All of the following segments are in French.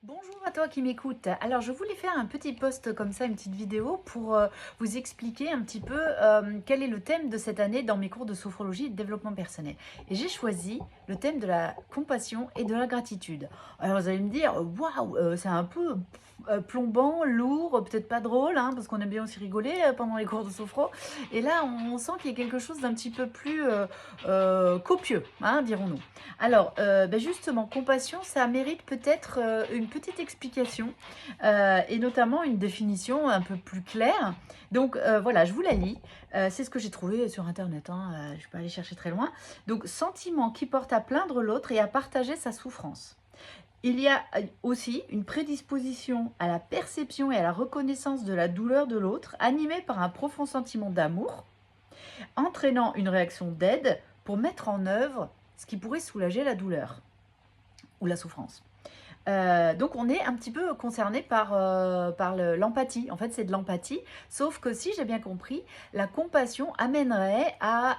Bonjour à toi qui m'écoute. Alors, je voulais faire un petit post comme ça, une petite vidéo pour vous expliquer un petit peu quel est le thème de cette année dans mes cours de sophrologie et de développement personnel. Et j'ai choisi le thème de la compassion et de la gratitude. Alors, vous allez me dire, waouh, c'est un peu plombant, lourd, peut-être pas drôle, hein, parce qu'on aime bien aussi rigoler pendant les cours de sophro. Et là, on sent qu'il y a quelque chose d'un petit peu plus copieux, hein, dirons-nous. Alors, justement, compassion, ça mérite peut-être une petite explication et notamment une définition un peu plus claire. Donc, voilà, je vous la lis. C'est ce que j'ai trouvé sur Internet, hein, je ne vais pas aller chercher très loin. Donc, sentiment qui porte à plaindre l'autre et à partager sa souffrance. Il y a aussi une prédisposition à la perception et à la reconnaissance de la douleur de l'autre, animée par un profond sentiment d'amour, entraînant une réaction d'aide pour mettre en œuvre ce qui pourrait soulager la douleur ou la souffrance. Donc on est un petit peu concerné par l'empathie. En fait, c'est de l'empathie, sauf que si j'ai bien compris, la compassion amènerait à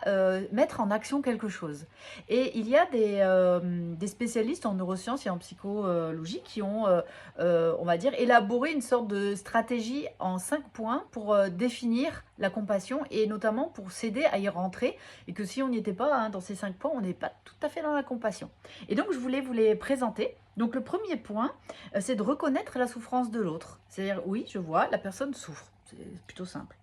mettre en action quelque chose. Et il y a des spécialistes en neurosciences et en psychologie qui ont, on va dire, élaboré une sorte de stratégie en 5 points pour définir la compassion et notamment pour s'aider à y rentrer et que si on n'y était pas hein, dans ces 5 points, on n'est pas tout à fait dans la compassion. Et donc, je voulais vous les présenter. Donc le premier point, c'est de reconnaître la souffrance de l'autre. C'est-à-dire, oui, je vois, la personne souffre. C'est plutôt simple.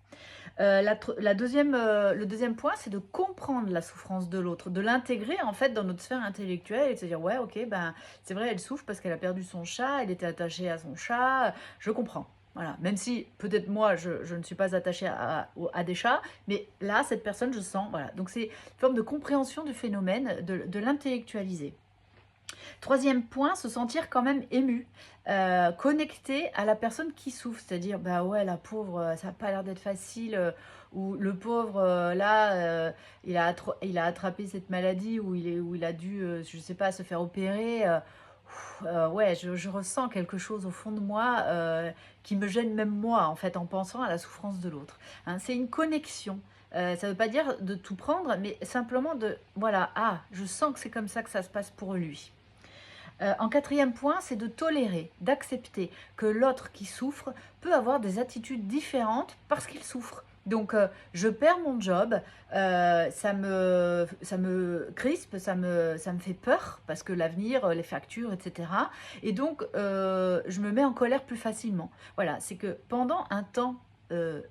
Le deuxième point, c'est de comprendre la souffrance de l'autre, de l'intégrer en fait dans notre sphère intellectuelle et de se dire, ouais, ok, ben c'est vrai, elle souffre parce qu'elle a perdu son chat, elle était attachée à son chat, je comprends. Voilà, même si peut-être moi je ne suis pas attachée à des chats, mais là cette personne je sens, voilà. Donc c'est une forme de compréhension du phénomène, de l'intellectualiser. Troisième point, se sentir quand même ému, connecté à la personne qui souffre, c'est-à-dire, bah ouais, la pauvre, ça n'a pas l'air d'être facile, ou le pauvre, là, il a attrapé cette maladie, où il a dû, je sais pas, se faire opérer. Ouais, je ressens quelque chose au fond de moi qui me gêne même moi, en fait, en pensant à la souffrance de l'autre. Hein, c'est une connexion. Ça ne veut pas dire de tout prendre, mais simplement de, voilà, ah, je sens que c'est comme ça que ça se passe pour lui. En quatrième point, c'est de tolérer, d'accepter que l'autre qui souffre peut avoir des attitudes différentes parce qu'il souffre. Donc, je perds mon job, ça me crispe, ça me fait peur parce que l'avenir, les factures, etc. Et donc, je me mets en colère plus facilement. Voilà, c'est que pendant un temps,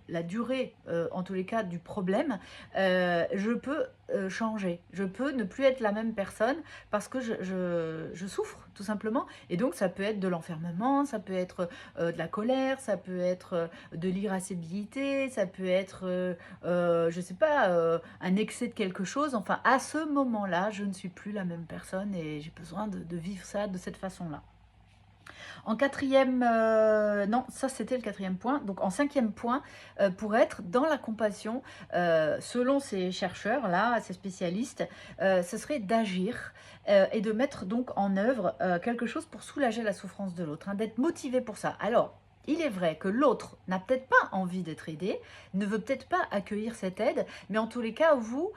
la durée, en tous les cas, du problème, je peux changer. Je peux ne plus être la même personne parce que je souffre tout simplement. Et donc ça peut être de l'enfermement, ça peut être de la colère, ça peut être de l'irascibilité, ça peut être, je sais pas, un excès de quelque chose. Enfin, à ce moment-là, je ne suis plus la même personne et j'ai besoin de vivre ça de cette façon-là. En quatrième, non, ça c'était le quatrième point. Donc en cinquième point, pour être dans la compassion, selon ces chercheurs-là, ces spécialistes, ce serait d'agir et de mettre donc en œuvre quelque chose pour soulager la souffrance de l'autre, hein, d'être motivé pour ça. Alors, il est vrai que l'autre n'a peut-être pas envie d'être aidé, ne veut peut-être pas accueillir cette aide, mais en tous les cas, vous,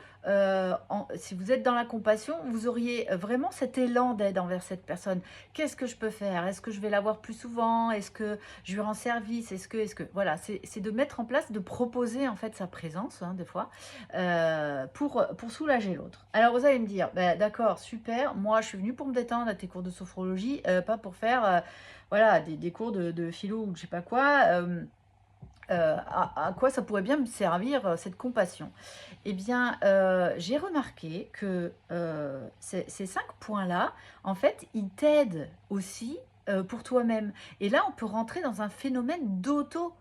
si vous êtes dans la compassion, vous auriez vraiment cet élan d'aide envers cette personne. Qu'est-ce que je peux faire? Est-ce que je vais la voir plus souvent? Est-ce que je lui rends service? Est-ce que, voilà, c'est de mettre en place, de proposer en fait sa présence, hein, des fois, pour soulager l'autre. Alors vous allez me dire, bah, d'accord, super, moi je suis venue pour me détendre à tes cours de sophrologie, pas pour faire voilà, des cours de philo ou je sais pas quoi. À quoi ça pourrait bien me servir cette compassion? Eh bien, j'ai remarqué que ces 5 points-là, en fait, ils t'aident aussi pour toi-même. Et là, on peut rentrer dans un phénomène d'auto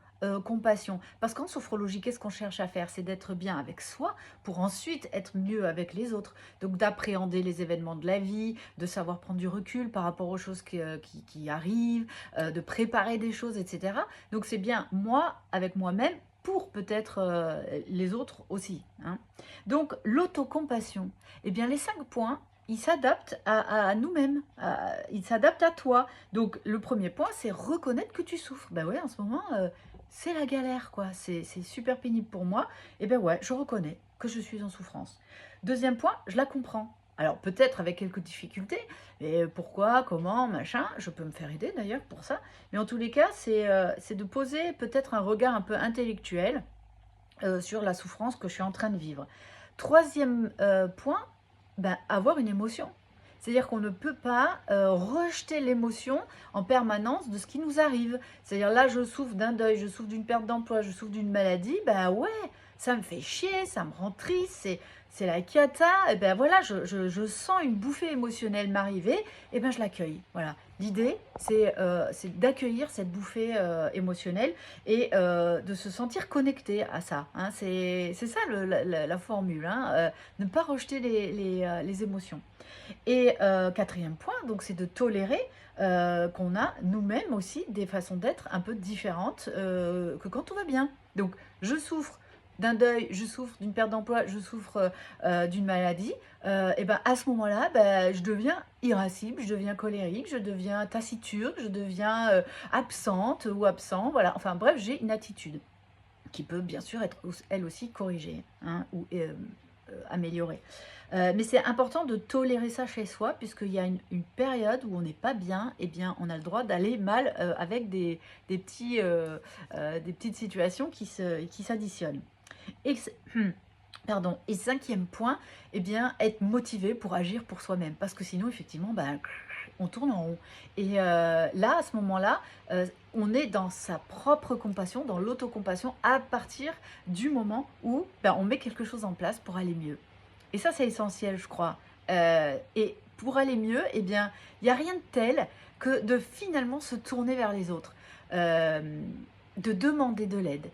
compassion. Parce qu'en sophrologie, qu'est-ce qu'on cherche à faire? C'est d'être bien avec soi pour ensuite être mieux avec les autres. Donc d'appréhender les événements de la vie, de savoir prendre du recul par rapport aux choses qui arrivent, de préparer des choses, etc. Donc c'est bien moi avec moi-même pour peut-être les autres aussi, hein. Donc l'autocompassion, eh bien les 5 points, ils s'adaptent à nous-mêmes, ils s'adaptent à toi. Donc le premier point, c'est reconnaître que tu souffres. Ben ouais, en ce moment, c'est la galère, quoi. C'est super pénible pour moi. Et ben ouais, je reconnais que je suis en souffrance. Deuxième point, je la comprends. Alors peut-être avec quelques difficultés, mais pourquoi, comment, machin, je peux me faire aider d'ailleurs pour ça. Mais en tous les cas, c'est de poser peut-être un regard un peu intellectuel sur la souffrance que je suis en train de vivre. Troisième point, ben, avoir une émotion. C'est-à-dire qu'on ne peut pas rejeter l'émotion en permanence de ce qui nous arrive. C'est-à-dire là, je souffre d'un deuil, je souffre d'une perte d'emploi, je souffre d'une maladie, ben ouais, ça me fait chier, ça me rend triste, c'est la cata, et ben voilà, je sens une bouffée émotionnelle m'arriver, et ben je l'accueille. Voilà. L'idée, c'est d'accueillir cette bouffée émotionnelle et de se sentir connecté à ça. Hein. C'est ça la formule, hein. Ne pas rejeter les émotions. Et quatrième point, donc c'est de tolérer qu'on a nous-mêmes aussi des façons d'être un peu différentes que quand tout va bien. Donc je souffre d'un deuil, je souffre d'une perte d'emploi, je souffre d'une maladie, et ben à ce moment-là, ben, je deviens irascible, je deviens colérique, je deviens taciturne, je deviens absente ou absent, voilà. Enfin bref, j'ai une attitude qui peut bien sûr être elle aussi corrigée, hein, ou améliorée. Mais c'est important de tolérer ça chez soi, puisqu'il y a une période où on n'est pas bien, et bien on a le droit d'aller mal avec des petites situations qui s'additionnent. Et, pardon. Et cinquième point, eh bien, être motivé pour agir pour soi-même. Parce que sinon, effectivement, ben, on tourne en rond. Et là, à ce moment-là, on est dans sa propre compassion, dans l'autocompassion, à partir du moment où ben, on met quelque chose en place pour aller mieux. Et ça, c'est essentiel, je crois. Et pour aller mieux, eh bien, il n'y a rien de tel que de finalement se tourner vers les autres, de demander de l'aide.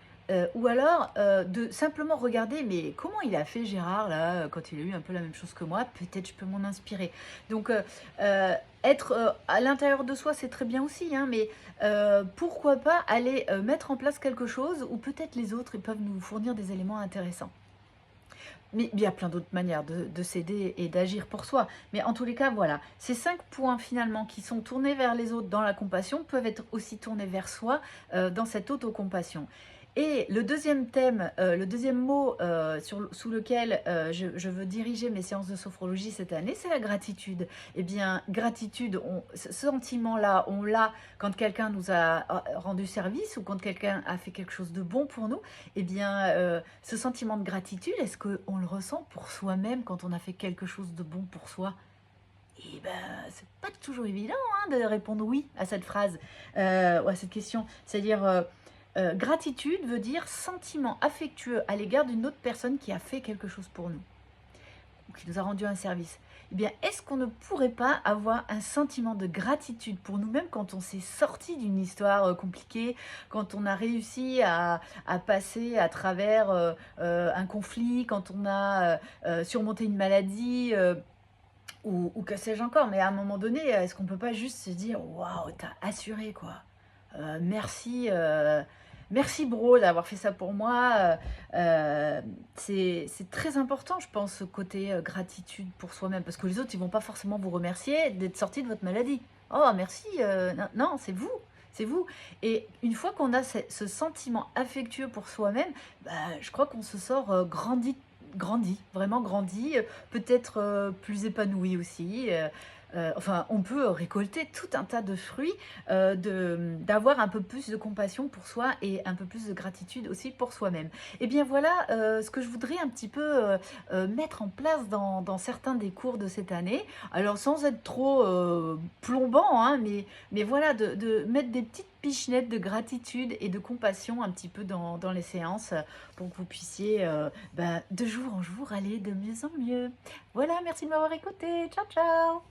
Ou alors de simplement regarder, mais comment il a fait Gérard là, quand il a eu un peu la même chose que moi, peut-être je peux m'en inspirer. Donc être à l'intérieur de soi, c'est très bien aussi, hein, mais pourquoi pas aller mettre en place quelque chose où peut-être les autres ils peuvent nous fournir des éléments intéressants. Mais il y a plein d'autres manières de s'aider et d'agir pour soi. Mais en tous les cas, voilà, ces 5 points finalement qui sont tournés vers les autres dans la compassion peuvent être aussi tournés vers soi dans cette autocompassion. Et le deuxième thème, le deuxième mot sous lequel je veux diriger mes séances de sophrologie cette année, c'est la gratitude. Eh bien, gratitude, ce sentiment-là, on l'a quand quelqu'un nous a rendu service ou quand quelqu'un a fait quelque chose de bon pour nous. Eh bien, ce sentiment de gratitude, est-ce qu'on le ressent pour soi-même quand on a fait quelque chose de bon pour soi? Et ben, c'est pas toujours évident hein, de répondre oui à cette phrase ou à cette question. C'est-à-dire, gratitude veut dire sentiment affectueux à l'égard d'une autre personne qui a fait quelque chose pour nous, ou qui nous a rendu un service. Eh bien, est-ce qu'on ne pourrait pas avoir un sentiment de gratitude pour nous-mêmes quand on s'est sorti d'une histoire compliquée, quand on a réussi à passer à travers un conflit, quand on a surmonté une maladie ou que sais-je encore. Mais à un moment donné, est-ce qu'on peut pas juste se dire waouh, t'as assuré quoi. Merci, merci bro d'avoir fait ça pour moi. C'est très important, je pense, ce côté gratitude pour soi-même, parce que les autres, ils vont pas forcément vous remercier d'être sorti de votre maladie. Oh, merci, non, non, c'est vous. C'est vous. Et une fois qu'on a ce sentiment affectueux pour soi-même, bah, je crois qu'on se sort grandi, vraiment grandi, peut-être plus épanoui aussi. Enfin, on peut récolter tout un tas de fruits, d'avoir un peu plus de compassion pour soi et un peu plus de gratitude aussi pour soi-même. Et bien voilà ce que je voudrais un petit peu mettre en place dans certains des cours de cette année. Alors sans être trop plombant, hein, mais voilà, de mettre des petites pichenettes de gratitude et de compassion un petit peu dans les séances pour que vous puissiez de jour en jour aller de mieux en mieux. Voilà, merci de m'avoir écouté. Ciao, ciao!